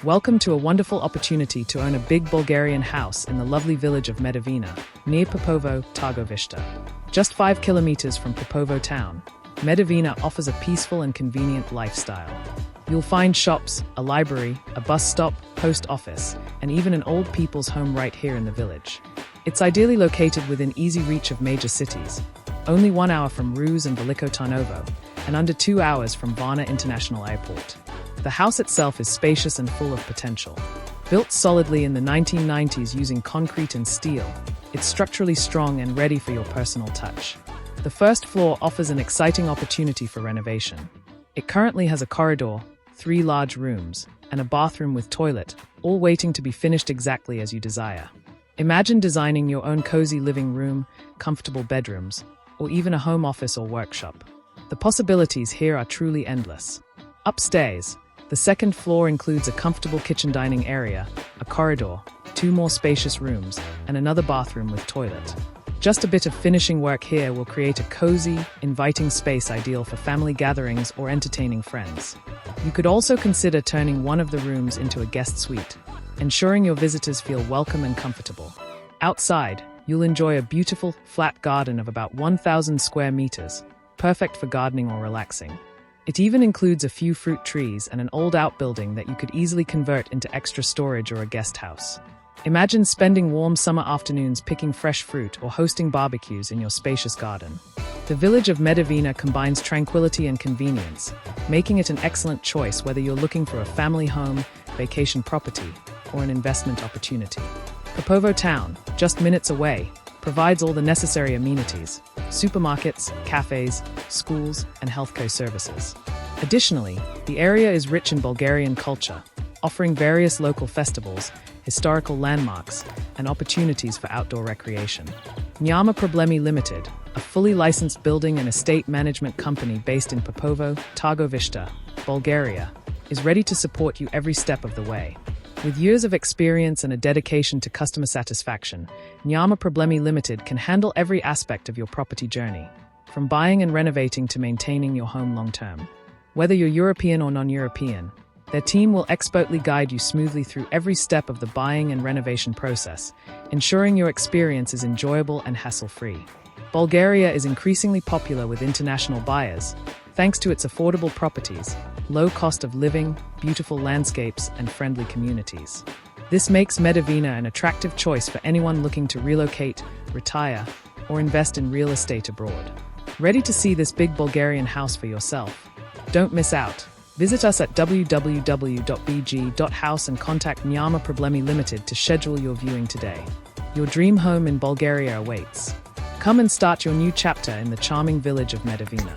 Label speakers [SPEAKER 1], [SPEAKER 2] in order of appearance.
[SPEAKER 1] Welcome to a wonderful opportunity to own a big Bulgarian house in the lovely village of Medovina, near Popovo Targovishte. Just 5 kilometers from Popovo town, Medovina offers a peaceful and convenient lifestyle. You'll find shops, a library, a bus stop, post office, and even an old people's home right here in the village. It's ideally located within easy reach of major cities, only 1 hour from Ruse and Veliko Tarnovo, and under 2 hours from Varna International Airport. The house itself is spacious and full of potential. Built solidly in the 1990s using concrete and steel, it's structurally strong and ready for your personal touch. The first floor offers an exciting opportunity for renovation. It currently has a corridor, 3 large rooms, and a bathroom with toilet, all waiting to be finished exactly as you desire. Imagine designing your own cozy living room, comfortable bedrooms, or even a home office or workshop. The possibilities here are truly endless. Upstairs, the second floor includes a comfortable kitchen dining area, a corridor, 2 more spacious rooms, and another bathroom with toilet. Just a bit of finishing work here will create a cozy, inviting space ideal for family gatherings or entertaining friends. You could also consider turning one of the rooms into a guest suite, ensuring your visitors feel welcome and comfortable. Outside, you'll enjoy a beautiful, flat garden of about 1,000 square meters, perfect for gardening or relaxing. It even includes a few fruit trees and an old outbuilding that you could easily convert into extra storage or a guest house. Imagine spending warm summer afternoons picking fresh fruit or hosting barbecues in your spacious garden. The village of Medovina combines tranquility and convenience, making it an excellent choice whether you're looking for a family home, vacation property, or an investment opportunity. Popovo town, just minutes away, provides all the necessary amenities: supermarkets, cafes, schools, and healthcare services. Additionally, the area is rich in Bulgarian culture, offering various local festivals, historical landmarks, and opportunities for outdoor recreation. Nyama Problemi Limited, a fully licensed building and estate management company based in Popovo Targovishte, Bulgaria, is ready to support you every step of the way. With years of experience and a dedication to customer satisfaction, Nyama Problemi Limited can handle every aspect of your property journey, from buying and renovating to maintaining your home long-term. Whether you're European or non-European, their team will expertly guide you smoothly through every step of the buying and renovation process, ensuring your experience is enjoyable and hassle-free. Bulgaria is increasingly popular with international buyers, thanks to its affordable properties, low cost of living, beautiful landscapes, and friendly communities. This makes Medovina an attractive choice for anyone looking to relocate, retire, or invest in real estate abroad. Ready to see this big Bulgarian house for yourself? Don't miss out. Visit us at www.bg.house and contact Nyama Problemi Limited to schedule your viewing today. Your dream home in Bulgaria awaits. Come and start your new chapter in the charming village of Medovina.